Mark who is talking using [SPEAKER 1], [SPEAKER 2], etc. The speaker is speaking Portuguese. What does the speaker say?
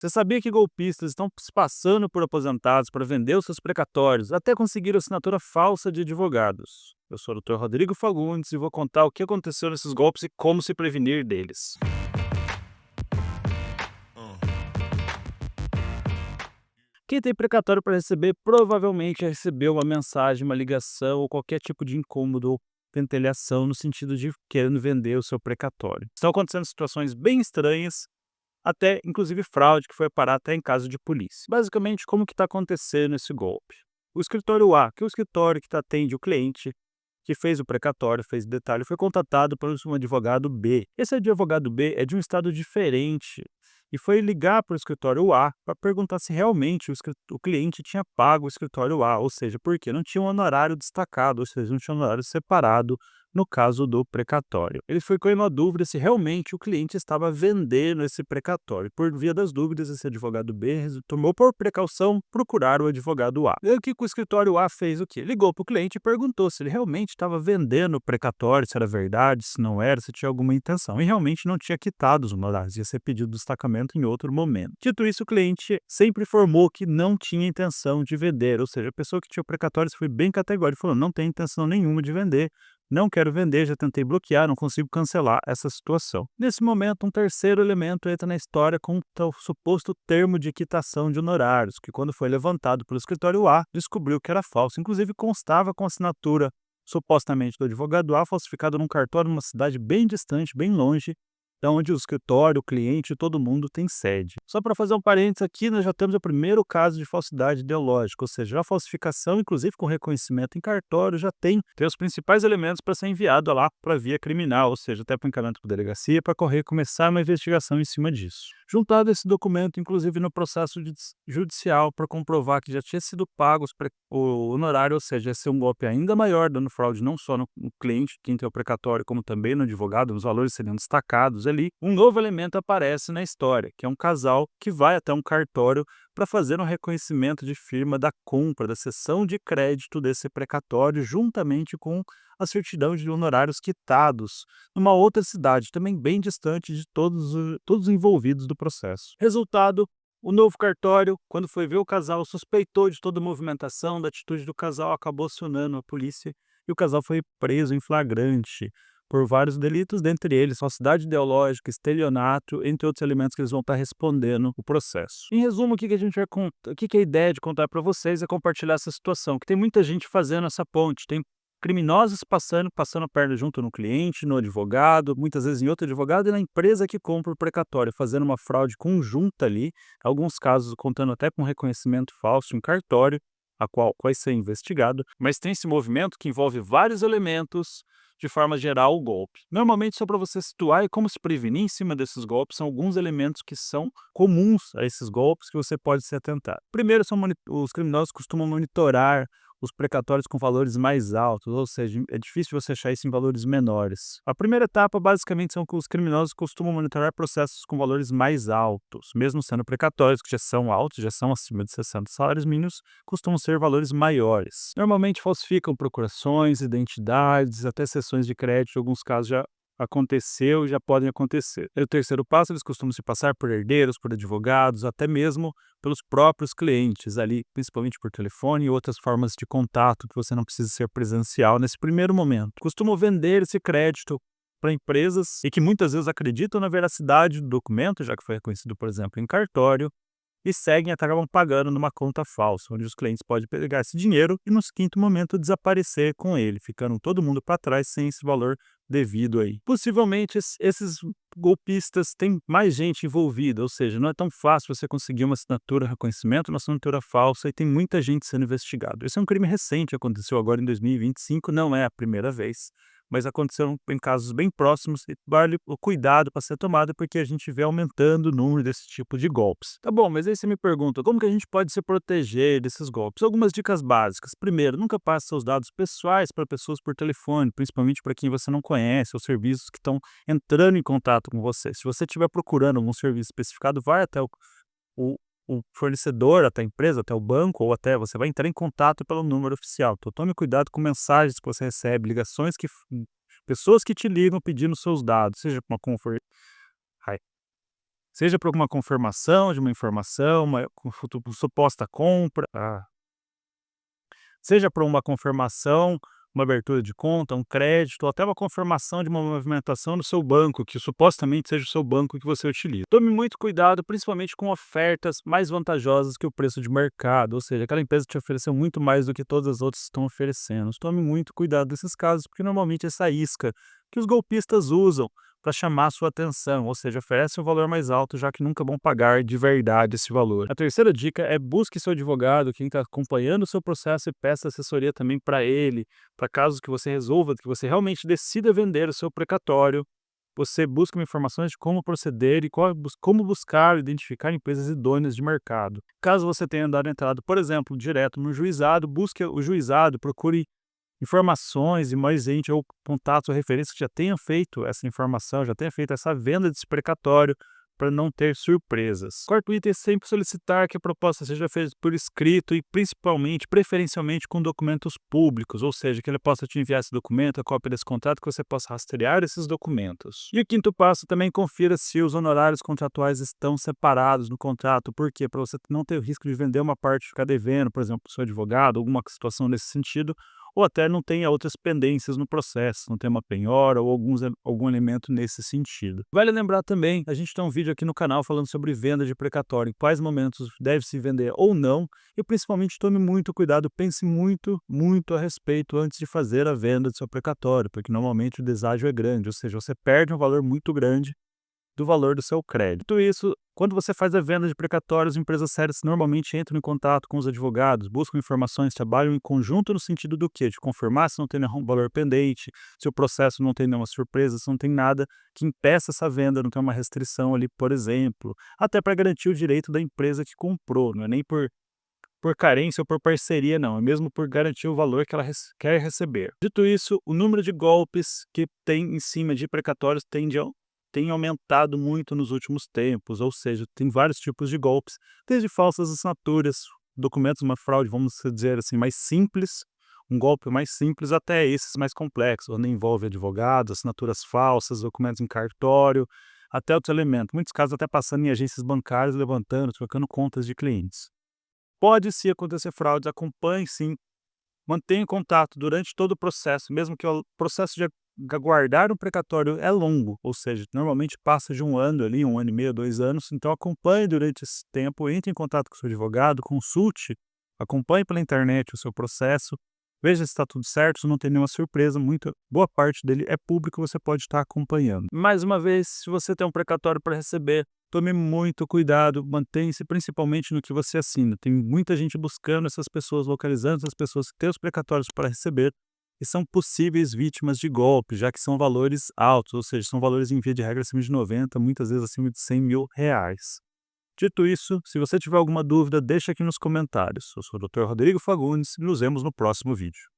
[SPEAKER 1] Você sabia que golpistas estão se passando por aposentados para vender os seus precatórios até conseguir assinatura falsa de advogados? Eu sou o Dr. Rodrigo Fagundes e vou contar o que aconteceu nesses golpes e como se prevenir deles. Quem tem precatório para receber provavelmente recebeu uma mensagem, uma ligação ou qualquer tipo de incômodo ou pentelhação no sentido de querendo vender o seu precatório. Estão acontecendo situações bem estranhas, até inclusive fraude que foi parar até em caso de polícia. Basicamente, como que está acontecendo esse golpe? O escritório A, que é o escritório que atende o cliente, que fez o precatório, fez o detalhe, foi contatado por um advogado B. Esse advogado B é de um estado diferente e foi ligar para o escritório A para perguntar se realmente o cliente tinha pago o escritório A, ou seja, porque não tinha um honorário destacado, ou seja, não tinha um honorário separado no caso do precatório. Ele ficou em uma dúvida se realmente o cliente estava vendendo esse precatório. Por via das dúvidas, esse advogado B tomou por precaução procurar o advogado A. E o que o escritório A fez o quê? Ligou para o cliente e perguntou se ele realmente estava vendendo o precatório, se era verdade, se não era, se tinha alguma intenção. E realmente não tinha quitado os honorários, ia ser pedido destacamento em outro momento. Dito isso, o cliente sempre informou que não tinha intenção de vender, ou seja, a pessoa que tinha o precatório foi bem categórica, falou, não tem intenção nenhuma de vender, não quero vender, já tentei bloquear, não consigo cancelar essa situação. Nesse momento, um terceiro elemento entra na história com o suposto termo de quitação de honorários, que quando foi levantado pelo escritório A, descobriu que era falso. Inclusive, constava com assinatura supostamente do advogado A, falsificado num cartório numa cidade bem distante, bem longe, da onde o escritório, o cliente, todo mundo tem sede. Só para fazer um parênteses aqui, nós já temos o primeiro caso de falsidade ideológica, ou seja, a falsificação, inclusive com reconhecimento em cartório, já tem os principais elementos para ser enviado lá para via criminal, ou seja, até para encaminhamento para a delegacia, para começar uma investigação em cima disso. Juntado esse documento, inclusive no processo judicial, para comprovar que já tinha sido pago o honorário, ou seja, ia ser um golpe ainda maior, dando fraude não só no cliente, quem tem o precatório, como também no advogado, os valores seriam destacados ali, um novo elemento aparece na história, que é um casal que vai até um cartório para fazer um reconhecimento de firma da compra, da cessão de crédito desse precatório, juntamente com a certidão de honorários quitados, numa outra cidade, também bem distante de todos os envolvidos do processo. Resultado, o novo cartório, quando foi ver o casal, suspeitou de toda a movimentação, da atitude do casal, acabou acionando a polícia e o casal foi preso em flagrante por vários delitos, dentre eles falsidade ideológica, estelionato, entre outros elementos que eles vão estar respondendo o processo. Em resumo, o que a gente vai contar, o que a ideia de contar para vocês é compartilhar essa situação, que tem muita gente fazendo essa ponte, tem criminosos passando a perna junto no cliente, no advogado, muitas vezes em outro advogado e na empresa que compra o precatório, fazendo uma fraude conjunta ali, alguns casos contando até com reconhecimento falso em cartório, a qual vai ser investigado, mas tem esse movimento que envolve vários elementos, de forma geral, o golpe. Normalmente, só para você situar e como se prevenir em cima desses golpes, são alguns elementos que são comuns a esses golpes que você pode se atentar. Primeiro, os criminosos costumam monitorar os precatórios com valores mais altos, ou seja, é difícil você achar isso em valores menores. A primeira etapa, basicamente, são que os criminosos costumam monitorar processos com valores mais altos, mesmo sendo precatórios que já são altos, já são acima de 60 salários mínimos, costumam ser valores maiores. Normalmente falsificam procurações, identidades, até sessões de crédito, em alguns casos já aconteceu e já podem acontecer. E o terceiro passo, eles costumam se passar por herdeiros, por advogados, até mesmo pelos próprios clientes ali, principalmente por telefone e outras formas de contato que você não precisa ser presencial nesse primeiro momento. Costumam vender esse crédito para empresas e que muitas vezes acreditam na veracidade do documento, já que foi reconhecido, por exemplo, em cartório, e seguem até acabam pagando numa conta falsa, onde os clientes podem pegar esse dinheiro e, no quinto momento, desaparecer com ele, ficando todo mundo para trás sem esse valor devido aí. Possivelmente, esses golpistas têm mais gente envolvida, ou seja, não é tão fácil você conseguir uma assinatura, reconhecimento, uma assinatura falsa e tem muita gente sendo investigado. Esse é um crime recente, aconteceu agora em 2025, não é a primeira vez, mas aconteceram em casos bem próximos e vale o cuidado para ser tomado porque a gente vê aumentando o número desse tipo de golpes. Tá bom, mas aí você me pergunta, como que a gente pode se proteger desses golpes? Algumas dicas básicas. Primeiro, nunca passe seus dados pessoais para pessoas por telefone, principalmente para quem você não conhece, ou serviços que estão entrando em contato com você. Se você estiver procurando algum serviço especificado, vai até o, o fornecedor, até a empresa, até o banco, ou até você vai entrar em contato pelo número oficial. Então tome cuidado com mensagens que você recebe, ligações pessoas que te ligam pedindo seus dados, seja para uma Seja por alguma confirmação de uma informação, uma suposta compra, seja por uma confirmação, uma abertura de conta, um crédito, ou até uma confirmação de uma movimentação no seu banco, que supostamente seja o seu banco que você utiliza. Tome muito cuidado, principalmente com ofertas mais vantajosas que o preço de mercado, ou seja, aquela empresa te ofereceu muito mais do que todas as outras estão oferecendo. Tome muito cuidado desses casos, porque normalmente essa isca que os golpistas usam para chamar a sua atenção, ou seja, oferece um valor mais alto, já que nunca vão pagar de verdade esse valor. A terceira dica é busque seu advogado, quem está acompanhando o seu processo, e peça assessoria também para ele, para casos que você resolva, que você realmente decida vender o seu precatório. Você busca informações de como proceder e como buscar e identificar empresas idôneas de mercado. Caso você tenha dado entrada, por exemplo, direto no juizado, busque o juizado, procure informações e mais gente ou contatos ou referências que já tenham feito essa informação, já tenha feito essa venda desse precatório, para não ter surpresas. Quarto item é sempre solicitar que a proposta seja feita por escrito e principalmente, preferencialmente com documentos públicos, ou seja, que ele possa te enviar esse documento, a cópia desse contrato, que você possa rastrear esses documentos. E o quinto passo, também confira se os honorários contratuais estão separados no contrato. Por quê? Para você não ter o risco de vender uma parte e ficar devendo, por exemplo, para o seu advogado, alguma situação nesse sentido, ou até não tenha outras pendências no processo, não tem uma penhora ou algum elemento nesse sentido. Vale lembrar também, a gente tem um vídeo aqui no canal falando sobre venda de precatório, em quais momentos deve se vender ou não, e principalmente tome muito cuidado, pense muito, muito a respeito antes de fazer a venda do seu precatório, porque normalmente o deságio é grande, ou seja, você perde um valor muito grande do valor do seu crédito. Isso, quando você faz a venda de precatórios, empresas sérias normalmente entram em contato com os advogados, buscam informações, trabalham em conjunto no sentido do quê? De confirmar se não tem nenhum valor pendente, se o processo não tem nenhuma surpresa, se não tem nada que impeça essa venda, não tem uma restrição ali, por exemplo, até para garantir o direito da empresa que comprou, não é nem por carência ou por parceria, não, é mesmo por garantir o valor que ela quer receber. Dito isso, o número de golpes que tem em cima de precatórios tem aumentado muito nos últimos tempos, ou seja, tem vários tipos de golpes, desde falsas assinaturas, documentos, uma fraude, vamos dizer assim, mais simples, um golpe mais simples, até esses mais complexos, onde envolve advogados, assinaturas falsas, documentos em cartório, até outros elementos, muitos casos até passando em agências bancárias, levantando, trocando contas de clientes. Pode sim acontecer fraudes, acompanhe sim, mantenha contato durante todo o processo, mesmo que o processo de aguardar um precatório é longo, ou seja, normalmente passa de um ano ali, um ano e meio, 2 anos, então acompanhe durante esse tempo, entre em contato com o seu advogado, consulte, acompanhe pela internet o seu processo, veja se está tudo certo, se não tem nenhuma surpresa, boa parte dele é público, você pode estar acompanhando. Mais uma vez, se você tem um precatório para receber, tome muito cuidado, mantenha-se principalmente no que você assina. Tem muita gente buscando essas pessoas, localizando essas pessoas que têm os precatórios para receber e são possíveis vítimas de golpe, já que são valores altos, ou seja, são valores em via de regra acima de 90, muitas vezes acima de R$ 100.000. Dito isso, se você tiver alguma dúvida, deixa aqui nos comentários. Eu sou o Dr. Rodrigo Fagundes e nos vemos no próximo vídeo.